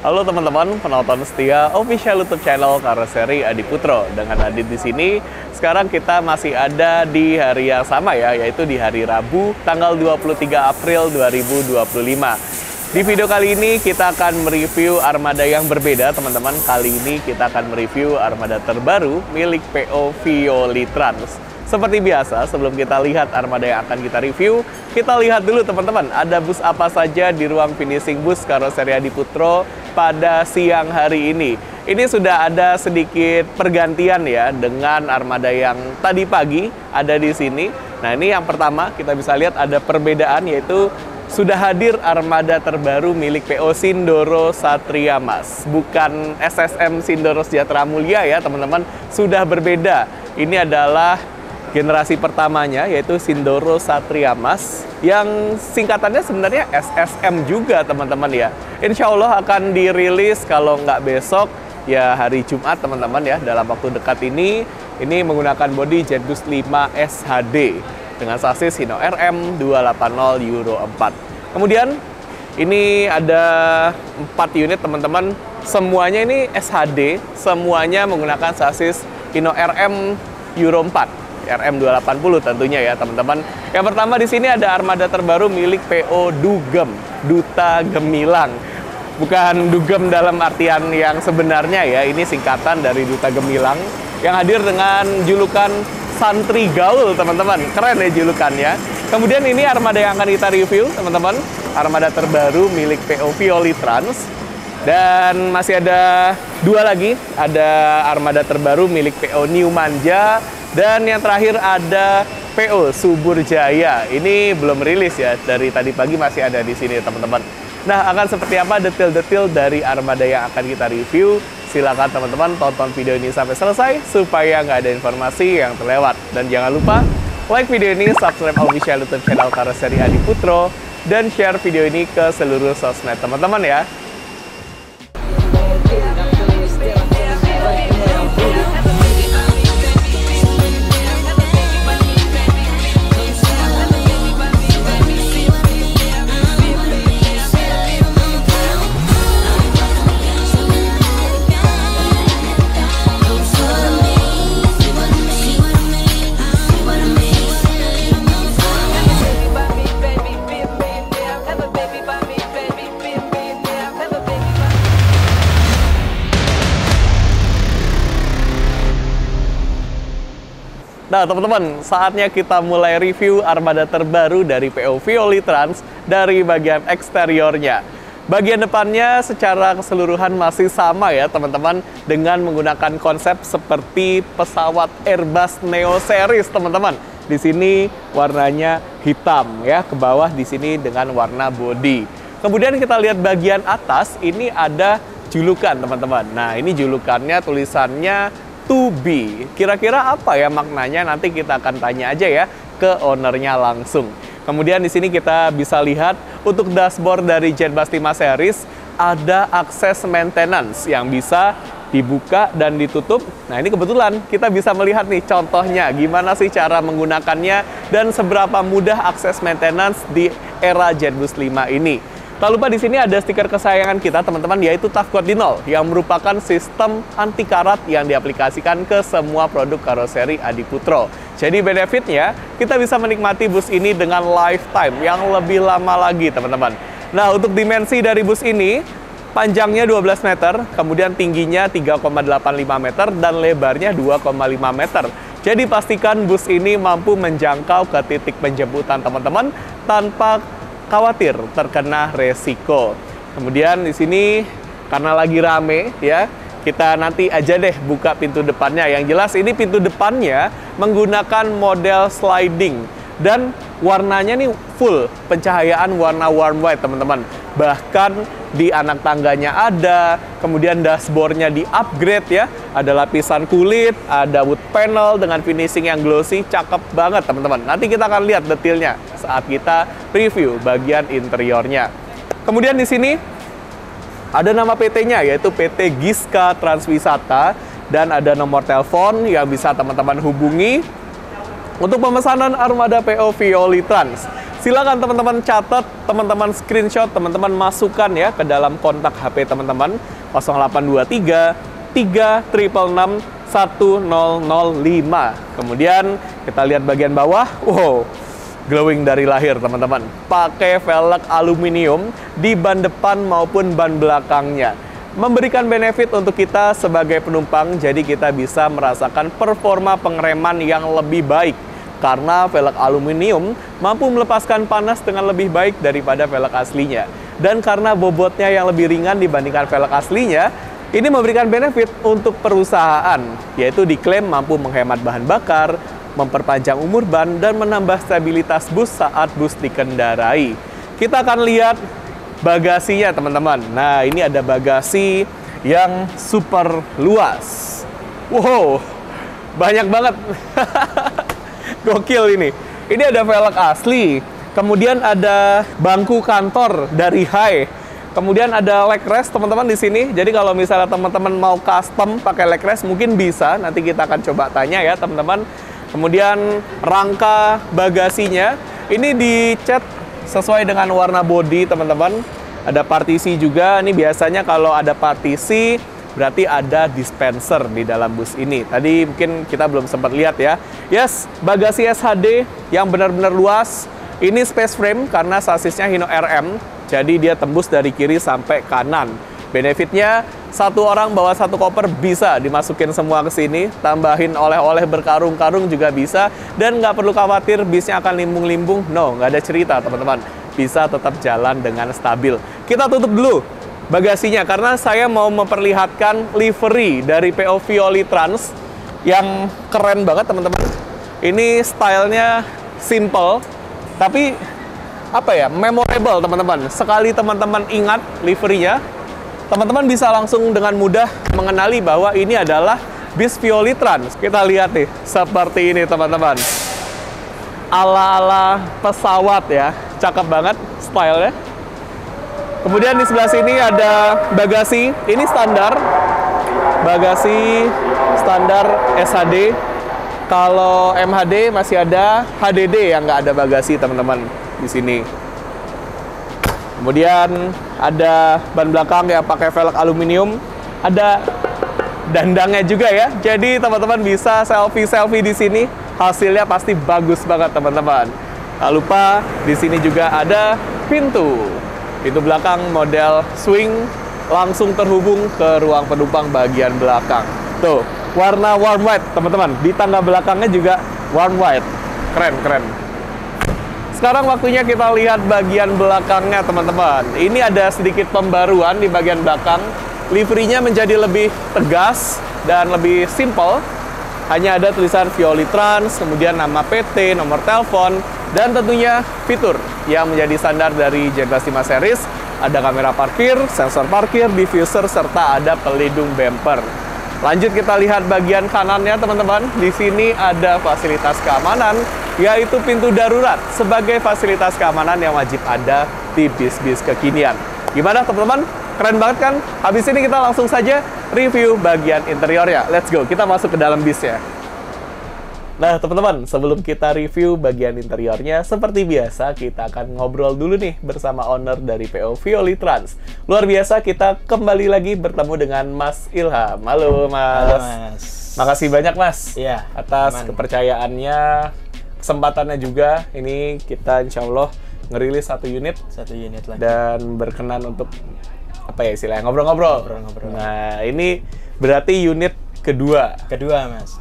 Halo teman-teman penonton setia official YouTube channel Karoseri Adi Putro. Dengan Adit di sini, sekarang kita masih ada di hari yang sama ya, yaitu di hari Rabu, tanggal 23 April 2025. Di video kali ini kita akan mereview armada yang berbeda, teman-teman. Kali ini kita akan mereview armada terbaru milik PO Violi Trans. Seperti biasa, sebelum kita lihat armada yang akan kita review, kita lihat dulu teman-teman, ada bus apa saja di ruang finishing bus Karoseri Adi Putro pada siang hari ini. Ini sudah ada sedikit pergantian ya dengan armada yang tadi pagi ada di sini. Nah, ini yang pertama kita bisa lihat ada perbedaan, yaitu sudah hadir armada terbaru milik PO Sindoro Satria Mas. Bukan SSM Sindoro Sejahtera Mulia ya teman-teman, sudah berbeda. Ini adalah generasi pertamanya, yaitu Sindoro Satria Mas, yang singkatannya sebenarnya SSM juga teman-teman ya. Insya Allah akan dirilis kalau nggak besok ya hari Jumat teman-teman ya, dalam waktu dekat ini. Ini menggunakan bodi Jetbus 5 SHD dengan sasis Hino RM 280 Euro 4. Kemudian ini ada 4 unit teman-teman, semuanya ini SHD, semuanya menggunakan sasis Hino RM Euro 4. RM280 tentunya ya teman-teman. Yang pertama di sini ada armada terbaru milik PO Dugem, Duta Gemilang. Bukan Dugem dalam artian yang sebenarnya ya, ini singkatan dari Duta Gemilang yang hadir dengan julukan Santri Gaul teman-teman. Keren ya julukannya. Kemudian ini armada yang akan kita review teman-teman, armada terbaru milik PO Violi Trans. Dan masih ada dua lagi, ada armada terbaru milik PO New Manja. Dan yang terakhir ada PO Subur Jaya. Ini belum rilis ya, dari tadi pagi masih ada di sini teman-teman. Nah, akan seperti apa detail-detail dari armada yang akan kita review? Silakan teman-teman tonton video ini sampai selesai supaya nggak ada informasi yang terlewat. Dan jangan lupa like video ini, subscribe official YouTube channel Karoseri Adi Putro, dan share video ini ke seluruh sosmed teman-teman ya. Nah teman-teman, saatnya kita mulai review armada terbaru dari PO Violi Trans dari bagian eksteriornya. Bagian depannya secara keseluruhan masih sama ya teman-teman, dengan menggunakan konsep seperti pesawat Airbus Neo Series teman-teman. Di sini warnanya hitam ya, ke bawah di sini dengan warna bodi. Kemudian kita lihat bagian atas, ini ada julukan teman-teman. Nah ini julukannya, tulisannya To Be. Kira-kira apa ya maknanya? Nanti kita akan tanya aja ya ke ownernya langsung. Kemudian di sini kita bisa lihat untuk dashboard dari Jetbus 5 series ada akses maintenance yang bisa dibuka dan ditutup. Nah ini kebetulan kita bisa melihat nih contohnya gimana sih cara menggunakannya dan seberapa mudah akses maintenance di era Jetbus 5 ini. Tak lupa di sini ada stiker kesayangan kita teman-teman, yaitu TAF Cordinol yang merupakan sistem anti karat yang diaplikasikan ke semua produk Karoseri Adi Putro. Jadi benefitnya kita bisa menikmati bus ini dengan lifetime yang lebih lama lagi teman-teman. Nah untuk dimensi dari bus ini, panjangnya 12 meter, kemudian tingginya 3,85 meter dan lebarnya 2,5 meter. Jadi pastikan bus ini mampu menjangkau ke titik penjemputan teman-teman tanpa khawatir terkena resiko. Kemudian di sini karena lagi rame ya, kita nanti aja deh buka pintu depannya. Yang jelas ini pintu depannya menggunakan model sliding dan warnanya nih full pencahayaan warna warm white teman-teman. Bahkan di anak tangganya ada, kemudian dashboardnya di upgrade ya, ada lapisan kulit, ada wood panel dengan finishing yang glossy, cakep banget teman-teman. Nanti kita akan lihat detailnya saat kita review bagian interiornya. Kemudian di sini ada nama PT-nya, yaitu PT Giska Transwisata, dan ada nomor telepon yang bisa teman-teman hubungi untuk pemesanan armada PO Violi Trans. Silakan teman-teman catat, teman-teman screenshot, teman-teman masukkan ya ke dalam kontak HP teman-teman 0823 3666 1005. Kemudian kita lihat bagian bawah, wow, glowing dari lahir teman-teman. Pakai velg aluminium di ban depan maupun ban belakangnya. Memberikan benefit untuk kita sebagai penumpang, jadi kita bisa merasakan performa pengereman yang lebih baik. Karena velg aluminium mampu melepaskan panas dengan lebih baik daripada velg aslinya. Dan karena bobotnya yang lebih ringan dibandingkan velg aslinya, ini memberikan benefit untuk perusahaan, yaitu diklaim mampu menghemat bahan bakar, memperpanjang umur ban, dan menambah stabilitas bus saat bus dikendarai. Kita akan lihat bagasinya teman-teman. Nah, ini ada bagasi yang super luas. Wow, banyak banget. Gokil ini. Ini ada velg asli. Kemudian ada bangku kantor dari Hai. Kemudian ada leg rest teman-teman di sini. Jadi kalau misalnya teman-teman mau custom pakai leg rest mungkin bisa. Nanti kita akan coba tanya ya teman-teman. Kemudian rangka bagasinya ini dicat sesuai dengan warna bodi teman-teman. Ada partisi juga. Ini biasanya kalau ada partisi berarti ada dispenser di dalam bus ini. Tadi mungkin kita belum sempat lihat ya. Yes, bagasi SHD yang benar-benar luas. Ini space frame karena sasisnya Hino RM. Jadi dia tembus dari kiri sampai kanan. Benefitnya, satu orang bawa satu koper bisa dimasukin semua ke sini. Tambahin oleh-oleh berkarung-karung juga bisa. Dan nggak perlu khawatir bisnya akan limbung-limbung. No, nggak ada cerita teman-teman. Bisa tetap jalan dengan stabil. Kita tutup dulu bagasinya karena saya mau memperlihatkan livery dari PO Violi Trans yang keren banget teman-teman. Ini stylenya simple, tapi apa ya, memorable teman-teman. Sekali teman-teman ingat liverynya, teman-teman bisa langsung dengan mudah mengenali bahwa ini adalah bis Violi Trans. Kita lihat nih, seperti ini teman-teman. Ala-ala pesawat ya, cakep banget stylenya. Kemudian di sebelah sini ada bagasi, ini standar. Bagasi standar SHD. Kalau MHD masih ada HDD yang nggak ada bagasi teman-teman di sini. Kemudian ada ban belakang yang pakai velg aluminium, ada dandangnya juga ya. Jadi teman-teman bisa selfie di sini, hasilnya pasti bagus banget teman-teman. Tak lupa di sini juga ada pintu belakang model swing langsung terhubung ke ruang penumpang bagian belakang. Tuh, warna warm white teman-teman. Di tangga belakangnya juga warm white. Keren. Sekarang waktunya kita lihat bagian belakangnya teman-teman. Ini ada sedikit pembaruan di bagian belakang. Liverynya menjadi lebih tegas dan lebih simple. Hanya ada tulisan Violi Trans, kemudian nama PT, nomor telepon, dan tentunya fitur yang menjadi standar dari generasi 5 series. Ada kamera parkir, sensor parkir, diffuser, serta ada pelindung bumper. Lanjut kita lihat bagian kanannya teman-teman. Di sini ada fasilitas keamanan, yaitu pintu darurat sebagai fasilitas keamanan yang wajib ada di bis-bis kekinian. Gimana teman-teman? Keren banget kan? Habis ini kita langsung saja review bagian interiornya. Let's go, kita masuk ke dalam bis ya. Nah teman-teman, sebelum kita review bagian interiornya, seperti biasa kita akan ngobrol dulu nih bersama owner dari PO Violi Trans. Luar biasa, kita kembali lagi bertemu dengan Mas Ilham. Halo Mas. Halo Mas. Makasih banyak Mas Iya, atas kepercayaannya, kesempatannya juga. Ini kita insya Allah ngerilis satu unit lagi. Dan berkenan untuk apa ya istilahnya, ngobrol-ngobrol. Nah ini berarti unit kedua Mas.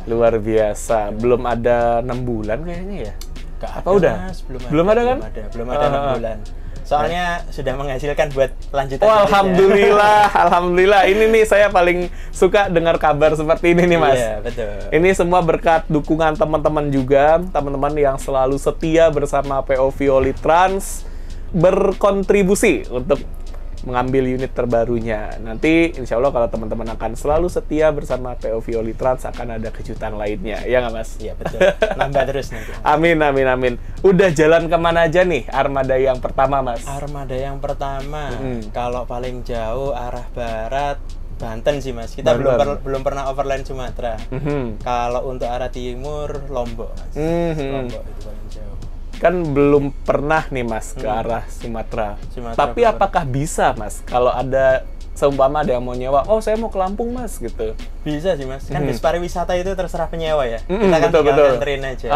Luar biasa. Belum ada 6 bulan kayaknya ya? Apa udah? Mas, belum ada kan? Belum ada 6 bulan. Soalnya sudah menghasilkan buat lanjutan. Oh, alhamdulillah. Ini nih saya paling suka dengar kabar seperti ini nih Mas. Iya, betul. Ini semua berkat dukungan teman-teman juga, teman-teman yang selalu setia bersama PO Violi Trans, berkontribusi untuk mengambil unit terbarunya. Nanti insya Allah kalau teman-teman akan selalu setia bersama PO Violi Trans, akan ada kejutan lainnya. Ya nggak Mas? Iya betul. Nambah terus nanti. Amin. Udah jalan kemana aja nih armada yang pertama Mas? Armada yang pertama, kalau paling jauh arah barat Banten sih Mas. Kita belum pernah overland Sumatera. Kalau untuk arah timur Lombok Mas. Lombok itu paling jauh. kan belum pernah nih Mas ke arah Sumatera. Tapi apakah bisa Mas kalau ada seumpama ada yang mau nyewa, oh saya mau ke Lampung Mas gitu? Bisa sih Mas, kan bis pariwisata itu terserah penyewa ya. Kita kan betul, tinggal betul. nganterin aja.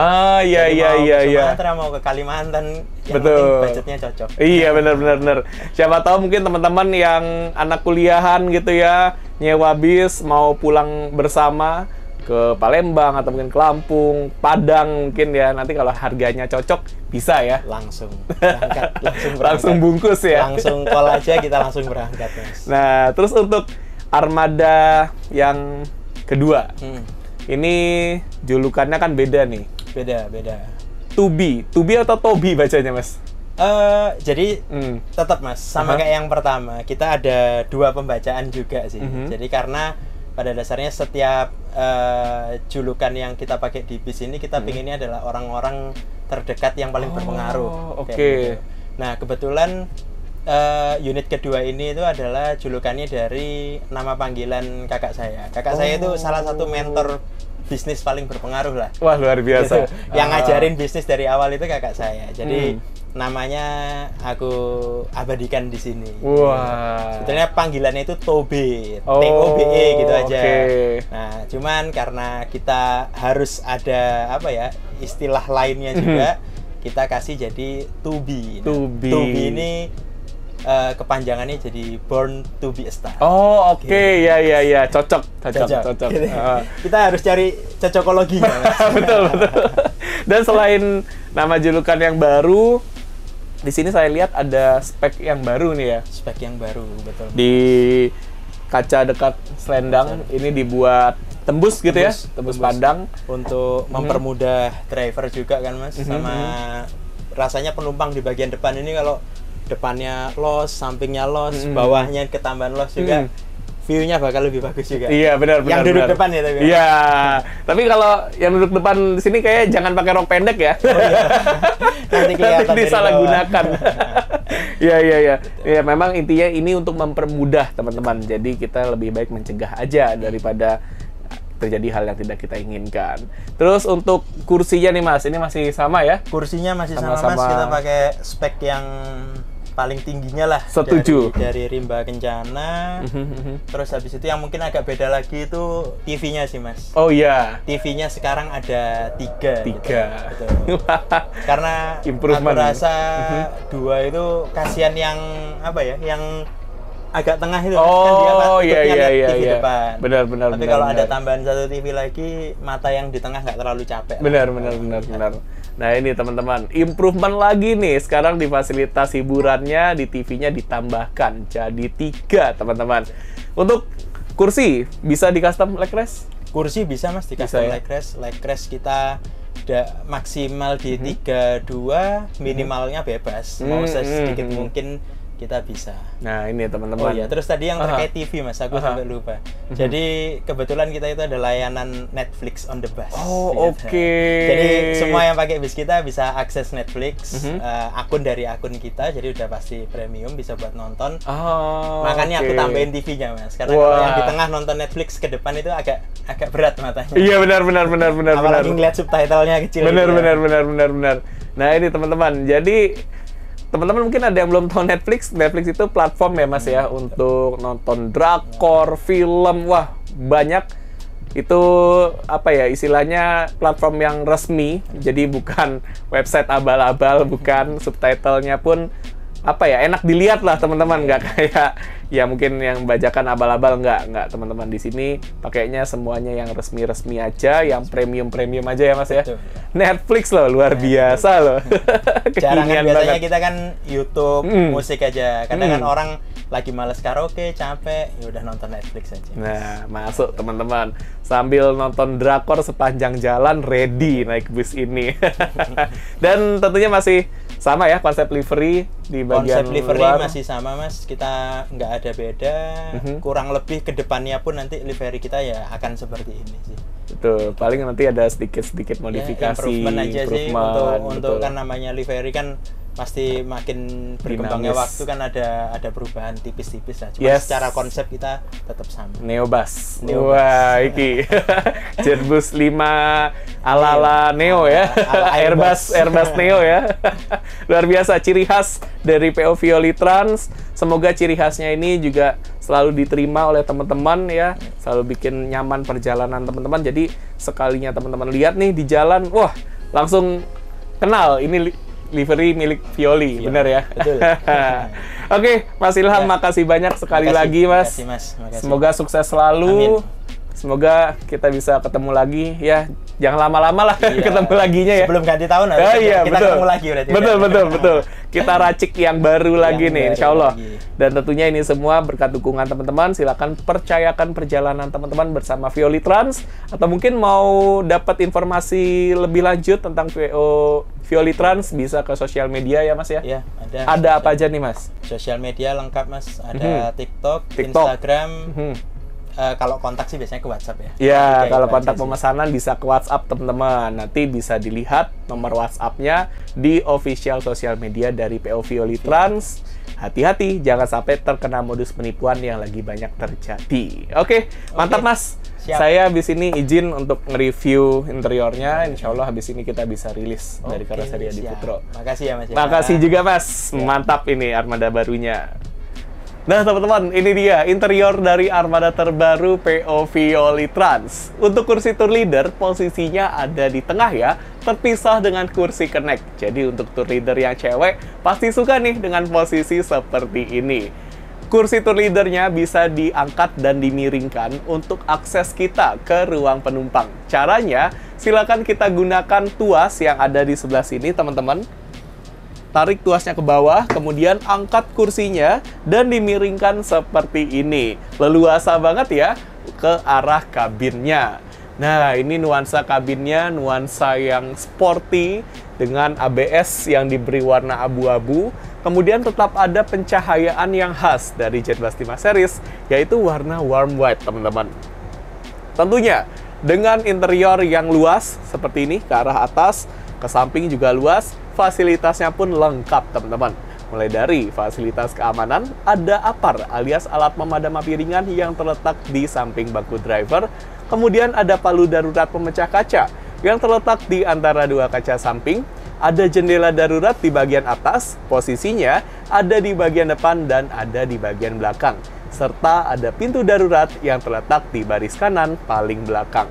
Iya. Mau ke Sumatera, mau ke Kalimantan, yang penting budgetnya cocok. Iya benar. Siapa tahu mungkin teman-teman yang anak kuliahan gitu ya, nyewa bis mau pulang bersama ke Palembang atau mungkin ke Lampung, Padang mungkin ya. Nanti kalau harganya cocok bisa ya. Langsung berangkat, langsung bungkus ya. Langsung call aja, kita langsung berangkat Mas. Nah, terus untuk armada yang kedua, ini julukannya kan beda nih. Beda. Tubi atau Tobi bacanya Mas? Jadi tetap Mas, sama kayak yang pertama, kita ada 2 pembacaan juga sih. Jadi karena pada dasarnya setiap julukan yang kita pakai di bis ini kita pinginnya adalah orang-orang terdekat yang paling berpengaruh. Oke. Gitu. Nah kebetulan unit kedua ini itu adalah julukannya dari nama panggilan kakak saya. Kakak saya itu salah satu mentor bisnis paling berpengaruh lah. Wah luar biasa. Gitu. Yang ngajarin bisnis dari awal itu kakak saya. Jadi namanya aku abadikan di sini. Wah. Sebetulnya panggilannya itu Tobe, T-O-B-E gitu aja. Nah, cuman karena kita harus ada istilah lainnya juga, kita kasih jadi Tubi. Tubi ini kepanjangannya jadi Born to be a Star. Oh, oke. Ya. Cocok. Gitu. Kita harus cari cocokologinya. betul. Dan selain nama julukan yang baru, di sini saya lihat ada spek yang baru nih ya. Spek yang baru, betul. Di kaca dekat selendang ini dibuat tembus gitu ya, tembus pandang untuk mempermudah driver juga kan Mas, sama rasanya penumpang di bagian depan ini kalau depannya los, sampingnya los, bawahnya ketambahan los juga. View-nya bakal lebih bagus juga. Iya, benar. Yang duduk depan ya tapi. Iya. Tapi kalau yang duduk depan di sini kayak jangan pakai rok pendek ya. Oh, iya. Nanti kelihatan disalahgunakan. Iya. Ya, memang intinya ini untuk mempermudah teman-teman. Jadi kita lebih baik mencegah aja daripada terjadi hal yang tidak kita inginkan. Terus untuk kursinya nih Mas, ini masih sama ya? Kursinya masih sama Mas, kita pakai spek yang paling tingginya lah. Setuju. Dari Rimba Kencana. Terus habis itu yang mungkin agak beda lagi itu TV-nya sih Mas. Oh iya. TV-nya sekarang ada 3. Betul. Karena improvement. Aku rasa 2 itu kasihan yang yang agak tengah itu kan dia tutupnya TV depan. Benar. Tapi kalau ada tambahan 1 TV lagi, mata yang di tengah nggak terlalu capek. Benar. Nah ini teman-teman, improvement lagi nih. Sekarang di fasilitas hiburannya, di TV-nya ditambahkan jadi 3 teman-teman. Untuk kursi, bisa di custom leg rest? Kursi bisa Mas, di custom leg rest. Leg rest kita maksimal di 32, minimalnya bebas. Mau sedikit mungkin kita bisa. Nah ini teman-teman. Oh iya, terus tadi yang terkait TV Mas, aku sampai lupa. Jadi kebetulan kita itu ada layanan Netflix on the bus. Oh gitu. oke. Jadi semua yang pakai bis kita bisa akses Netflix, akun dari akun kita, jadi udah pasti premium, bisa buat nonton. Makanya aku tambahin TV-nya Mas, karena kalau yang di tengah nonton Netflix ke depan itu agak berat matanya. Iya benar. Apalagi ngeliat subtitlenya kecil. Benar. Nah ini teman-teman, jadi teman-teman mungkin ada yang belum tahu Netflix itu platform ya Mas ya, untuk nonton drakor, film, wah banyak. Itu istilahnya platform yang resmi, jadi bukan website abal-abal, bukan subtitlenya pun enak dilihat lah teman-teman, nggak kayak ya mungkin yang bajakan abal-abal, nggak teman-teman. Di sini pakainya semuanya yang resmi-resmi aja, yang premium aja ya Mas ya. Betul. Netflix loh, luar biasa loh. Jarang kan biasanya kita kan YouTube, musik aja. Kadang kan orang lagi males karaoke, capek, ya udah nonton Netflix aja. Nah, masuk teman-teman. Sambil nonton drakor sepanjang jalan, ready naik bus ini. Dan tentunya masih sama ya, konsep livery di bagian konsep livery luar masih sama Mas, kita nggak ada beda. Kurang lebih ke depannya pun nanti livery kita ya akan seperti ini sih. betul. Paling nanti ada sedikit modifikasi, improvement aja sih untuk betul. kan namanya livery kan pasti makin berkembangnya Dinamis. waktu kan ada perubahan tipis-tipis lah. Cuma secara konsep kita tetap sama. Neobus. Wah, iki Jetbus 5 ala Neo ya. Airbus Neo ya. Luar biasa, ciri khas dari PO Violitrans. Semoga ciri khasnya ini juga selalu diterima oleh teman-teman ya. Selalu bikin nyaman perjalanan teman-teman. Jadi sekalinya teman-teman lihat nih di jalan, wah, langsung kenal ini livery milik Violi, benar ya? Betul. Oke, Mas Ilham, makasih banyak sekali lagi, Mas. Makasih, Mas. Makasih. Semoga sukses selalu. Amin. Semoga kita bisa ketemu lagi ya. Jangan lama-lama lah ketemu laginya ya. Sebelum ganti tahun iya, kita ketemu lagi berarti. Betul. Kita racik yang baru lagi nih, insya Allah. Dan tentunya ini semua berkat dukungan teman-teman. Silakan percayakan perjalanan teman-teman bersama Violitrans. Atau mungkin mau dapat informasi lebih lanjut tentang PO Violitrans, bisa ke sosial media ya, Mas ya? Iya, ada. Ada apa aja nih, Mas? Sosial media lengkap, Mas. Ada TikTok, TikTok, Instagram. Kalau kontak sih biasanya ke WhatsApp ya. Ya, kalau kontak pemesanan bisa ke WhatsApp teman-teman. Nanti bisa dilihat nomor WhatsApp-nya di official sosial media dari PO Violitrans. Hati-hati, jangan sampai terkena modus penipuan yang lagi banyak terjadi. Oke, mantap Mas. Siap. Saya habis ini izin untuk nge-review interiornya. Insya Allah habis ini kita bisa rilis dari Karoseri Adi Putro. Makasih ya, Mas. Makasih juga, Mas. Mantap ini armada barunya. Nah teman-teman, ini dia interior dari armada terbaru PO Violitrans. Untuk kursi tour leader, posisinya ada di tengah ya, terpisah dengan kursi connect. Jadi untuk tour leader yang cewek, pasti suka nih dengan posisi seperti ini. Kursi tour leadernya bisa diangkat dan dimiringkan untuk akses kita ke ruang penumpang. Caranya, silakan kita gunakan tuas yang ada di sebelah sini teman-teman. Tarik tuasnya ke bawah, kemudian angkat kursinya dan dimiringkan seperti ini. Leluasa banget ya ke arah kabinnya. Nah, ini nuansa kabinnya, nuansa yang sporty dengan ABS yang diberi warna abu-abu. Kemudian tetap ada pencahayaan yang khas dari Jetbus 5 Series, yaitu warna warm white, teman-teman. Tentunya, dengan interior yang luas seperti ini, ke arah atas, ke samping juga luas, fasilitasnya pun lengkap teman-teman. Mulai dari fasilitas keamanan, ada APAR alias alat pemadam api ringan yang terletak di samping bangku driver. Kemudian ada palu darurat pemecah kaca yang terletak di antara dua kaca samping. Ada jendela darurat di bagian atas, posisinya ada di bagian depan dan ada di bagian belakang. Serta ada pintu darurat yang terletak di baris kanan paling belakang.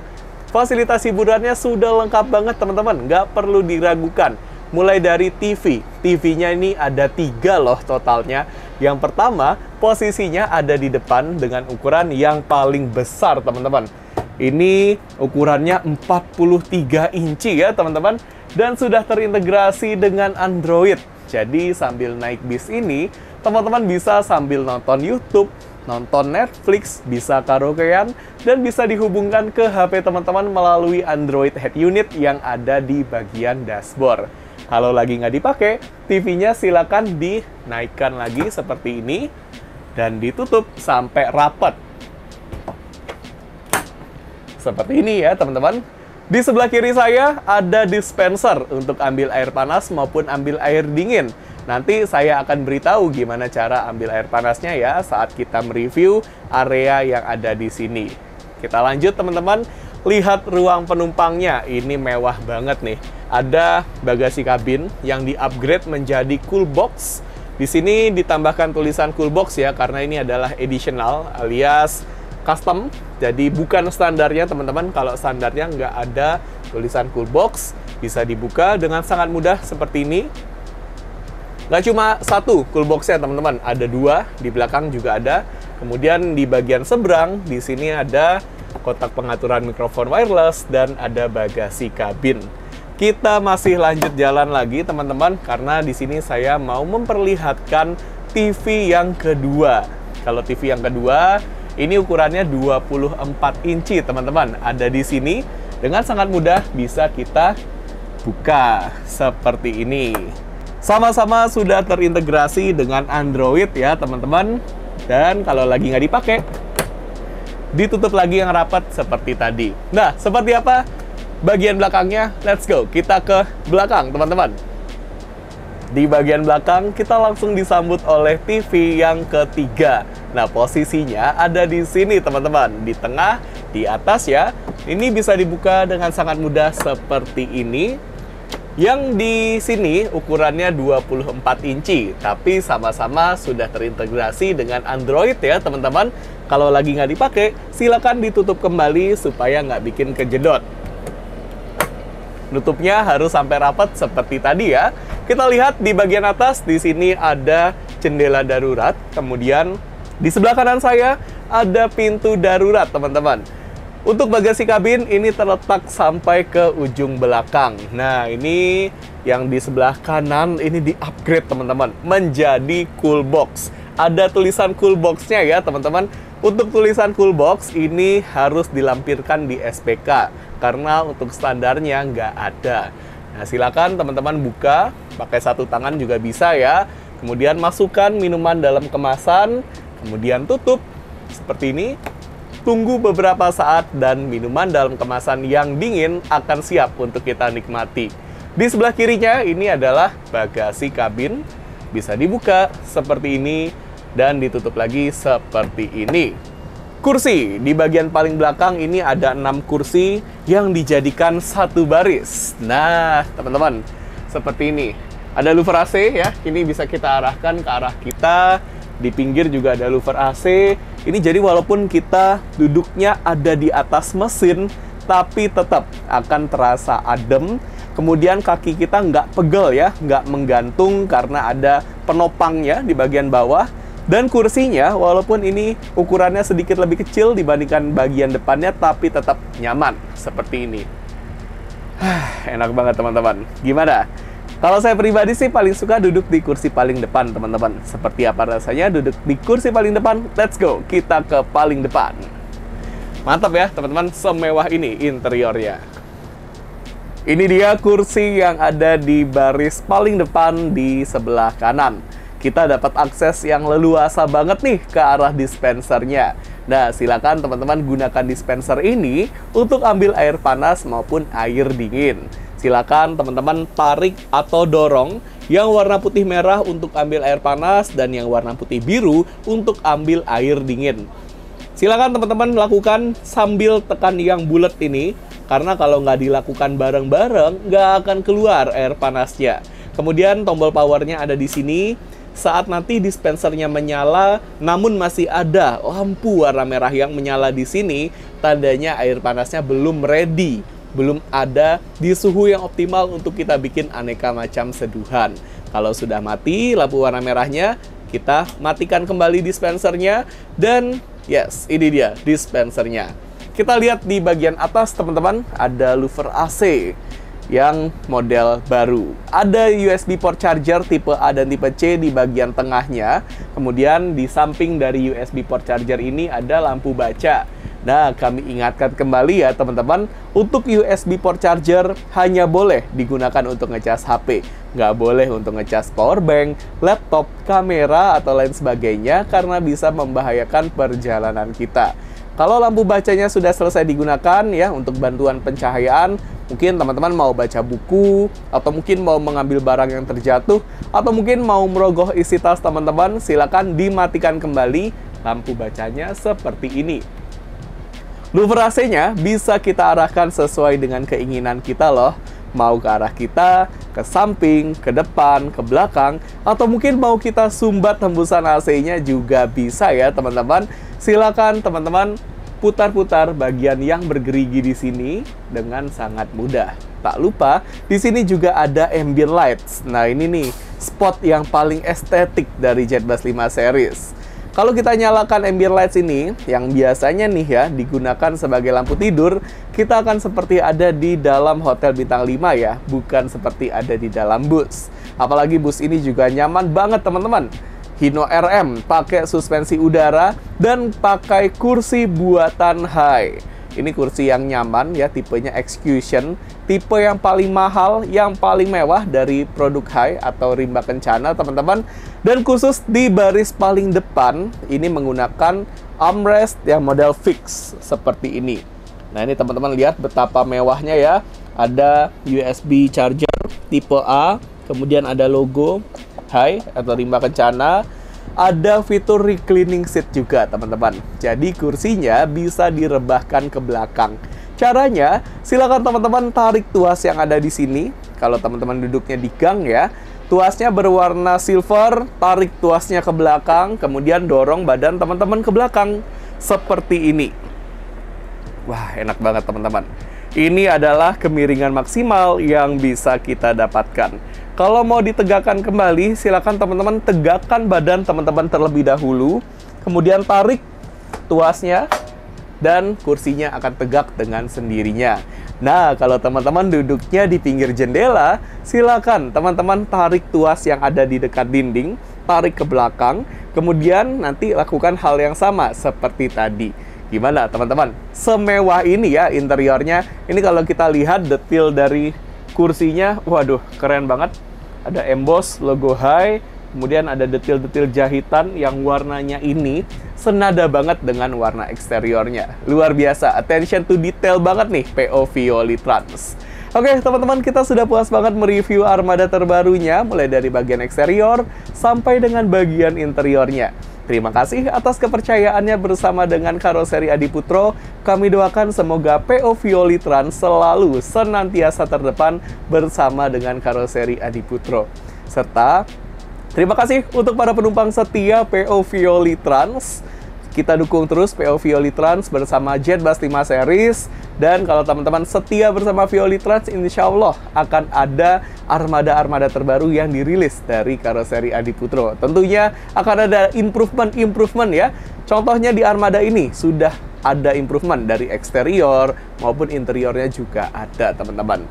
Fasilitas hiburannya sudah lengkap banget teman-teman, nggak perlu diragukan. Mulai dari TV, TV-nya ini ada 3 loh totalnya. Yang pertama, posisinya ada di depan dengan ukuran yang paling besar teman-teman. Ini ukurannya 43 inci ya teman-teman, dan sudah terintegrasi dengan Android. Jadi sambil naik bis ini, teman-teman bisa sambil nonton YouTube, nonton Netflix, bisa karaokean, dan bisa dihubungkan ke HP teman-teman melalui Android Head Unit yang ada di bagian dashboard. Kalau lagi nggak dipakai, TV-nya silakan dinaikkan lagi seperti ini, dan ditutup sampai rapat. Seperti ini ya teman-teman. Di sebelah kiri saya ada dispenser untuk ambil air panas maupun ambil air dingin. Nanti saya akan beritahu gimana cara ambil air panasnya ya saat kita mereview area yang ada di sini. Kita lanjut teman-teman, lihat ruang penumpangnya. Ini mewah banget nih. Ada bagasi kabin yang di-upgrade menjadi cool box. Di sini ditambahkan tulisan cool box ya, karena ini adalah additional alias custom. Jadi bukan standarnya teman-teman. Kalau standarnya nggak ada tulisan cool box, bisa dibuka dengan sangat mudah seperti ini. Nggak cuma satu cool box-nya teman-teman, ada 2, di belakang juga ada. Kemudian di bagian seberang, di sini ada kotak pengaturan mikrofon wireless dan ada bagasi kabin. Kita masih lanjut jalan lagi teman-teman, karena di sini saya mau memperlihatkan TV yang kedua. Kalau TV yang kedua, ini ukurannya 24 inci teman-teman. Ada di sini, dengan sangat mudah bisa kita buka seperti ini. Sama-sama sudah terintegrasi dengan Android ya teman-teman. Dan kalau lagi nggak dipakai, ditutup lagi yang rapat seperti tadi. Nah, seperti apa bagian belakangnya? Let's go, kita ke belakang teman-teman. Di bagian belakang kita langsung disambut oleh TV yang ketiga. Nah, posisinya ada di sini teman-teman, di tengah, di atas ya. Ini bisa dibuka dengan sangat mudah seperti ini. Yang di sini ukurannya 24 inci, tapi sama-sama sudah terintegrasi dengan Android ya teman-teman. Kalau lagi nggak dipakai, silakan ditutup kembali supaya nggak bikin kejedot. Nutupnya harus sampai rapat seperti tadi ya. Kita lihat di bagian atas, di sini ada jendela darurat. Kemudian di sebelah kanan saya ada pintu darurat, teman-teman. Untuk bagasi kabin ini terletak sampai ke ujung belakang. Nah, ini yang di sebelah kanan ini di-upgrade, teman-teman, menjadi cool box. Ada tulisan cool box-nya ya, teman-teman. Untuk tulisan cool box ini harus dilampirkan di SPK karena untuk standarnya nggak ada. Nah, silakan teman-teman buka, pakai satu tangan juga bisa ya. Kemudian masukkan minuman dalam kemasan, kemudian tutup seperti ini. Tunggu beberapa saat dan minuman dalam kemasan yang dingin akan siap untuk kita nikmati. Di sebelah kirinya ini adalah bagasi kabin, bisa dibuka seperti ini dan ditutup lagi seperti ini. Kursi di bagian paling belakang ini ada 6 kursi yang dijadikan satu baris. Nah, teman-teman, seperti ini. Ada louver AC ya, ini bisa kita arahkan ke arah kita. Di pinggir juga ada louver AC. Ini jadi walaupun kita duduknya ada di atas mesin, tapi tetap akan terasa adem. Kemudian kaki kita nggak pegel ya, nggak menggantung karena ada penopangnya di bagian bawah. Dan kursinya, walaupun ini ukurannya sedikit lebih kecil dibandingkan bagian depannya, tapi tetap nyaman seperti ini. Enak banget teman-teman. Gimana? Kalau saya pribadi sih paling suka duduk di kursi paling depan, teman-teman. Seperti apa rasanya duduk di kursi paling depan? Let's go, kita ke paling depan. Mantap ya teman-teman, semewah ini interiornya. Ini dia kursi yang ada di baris paling depan di sebelah kanan. Kita dapat akses yang leluasa banget nih ke arah dispensernya. Nah, silakan teman-teman gunakan dispenser ini untuk ambil air panas maupun air dingin. Silakan teman-teman tarik atau dorong yang warna putih merah untuk ambil air panas dan yang warna putih biru untuk ambil air dingin. Silakan teman-teman lakukan sambil tekan yang bulat ini, karena kalau nggak dilakukan bareng-bareng nggak akan keluar air panasnya. Kemudian tombol powernya ada di sini. Saat nanti dispensernya menyala, namun masih ada lampu warna merah yang menyala di sini, tandanya air panasnya belum ready, belum ada di suhu yang optimal untuk kita bikin aneka macam seduhan. Kalau sudah mati lampu warna merahnya, kita matikan kembali dispensernya, dan yes, ini dia dispensernya. Kita lihat di bagian atas teman-teman, ada louver AC yang model baru. Ada USB port charger tipe A dan tipe C di bagian tengahnya. Kemudian di samping dari USB port charger ini ada lampu baca. Nah, kami ingatkan kembali ya teman-teman, untuk USB port charger hanya boleh digunakan untuk ngecas HP. Nggak boleh untuk ngecas power bank, laptop, kamera, atau lain sebagainya karena bisa membahayakan perjalanan kita. Kalau lampu bacanya sudah selesai digunakan ya untuk bantuan pencahayaan, mungkin teman-teman mau baca buku, atau mungkin mau mengambil barang yang terjatuh, atau mungkin mau merogoh isi tas teman-teman, silakan dimatikan kembali lampu bacanya seperti ini. Louver AC-nya bisa kita arahkan sesuai dengan keinginan kita loh. Mau ke arah kita, ke samping, ke depan, ke belakang, atau mungkin mau kita sumbat hembusan AC-nya juga bisa ya teman-teman. Silakan teman-teman putar-putar bagian yang bergerigi di sini dengan sangat mudah. Tak lupa, di sini juga ada ambient lights. Nah, ini nih spot yang paling estetik dari Jetbus 5 series. Kalau kita nyalakan ambient lights ini, yang biasanya nih ya digunakan sebagai lampu tidur, kita akan seperti ada di dalam hotel bintang 5 ya, bukan seperti ada di dalam bus. Apalagi bus ini juga nyaman banget teman-teman. Hino RM, pakai suspensi udara dan pakai kursi buatan Hai. Ini kursi yang nyaman ya, tipenya Execution, tipe yang paling mahal, yang paling mewah dari produk Hai atau rimba kencana teman-teman. Dan khusus di baris paling depan, ini menggunakan armrest yang model fix seperti ini. Nah ini teman-teman lihat betapa mewahnya ya. Ada USB charger tipe A, kemudian ada logo Hai atau rimba kencana. Ada fitur reclining seat juga teman-teman. Jadi kursinya bisa direbahkan ke belakang. Caranya, silakan teman-teman tarik tuas yang ada di sini. Kalau teman-teman duduknya di gang ya, tuasnya berwarna silver, tarik tuasnya ke belakang, kemudian dorong badan teman-teman ke belakang seperti ini. Wah, enak banget teman-teman. Ini adalah kemiringan maksimal yang bisa kita dapatkan. Kalau mau ditegakkan kembali, silakan teman-teman tegakkan badan teman-teman terlebih dahulu, kemudian tarik tuasnya, dan kursinya akan tegak dengan sendirinya. Nah, kalau teman-teman duduknya di pinggir jendela, silakan teman-teman tarik tuas yang ada di dekat dinding, tarik ke belakang, kemudian nanti lakukan hal yang sama seperti tadi. Gimana teman-teman? Semewah ini ya interiornya. Ini kalau kita lihat detail dari kursinya, waduh keren banget. Ada emboss logo Hai, kemudian ada detail-detail jahitan yang warnanya ini senada banget dengan warna eksteriornya. Luar biasa, attention to detail banget nih PO Violi Trans. Oke teman-teman, kita sudah puas banget mereview armada terbarunya, mulai dari bagian eksterior sampai dengan bagian interiornya. Terima kasih atas kepercayaannya bersama dengan Karoseri Adiputro. Kami doakan semoga PO Violi Trans selalu senantiasa terdepan bersama dengan Karoseri Adiputro. Serta terima kasih untuk para penumpang setia PO Violi Trans. Kita dukung terus PO Violi Trans bersama Jetbus 5 Series. Dan kalau teman-teman setia bersama Violi Trans, insya Allah akan ada armada-armada terbaru yang dirilis dari Karoseri Adiputro. Tentunya akan ada improvement ya. Contohnya di armada ini sudah ada improvement dari eksterior maupun interiornya juga ada teman-teman.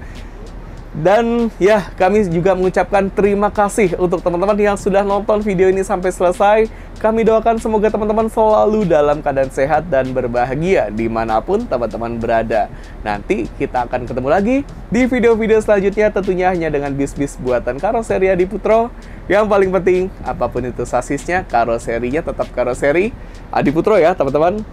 Dan ya, kami juga mengucapkan terima kasih untuk teman-teman yang sudah nonton video ini sampai selesai. Kami doakan semoga teman-teman selalu dalam keadaan sehat dan berbahagia dimanapun teman-teman berada. Nanti kita akan ketemu lagi di video-video selanjutnya, tentunya hanya dengan bis-bis buatan Karoseri Adiputro. Yang paling penting, apapun itu sasisnya, karoserinya tetap Karoseri Adiputro ya teman-teman.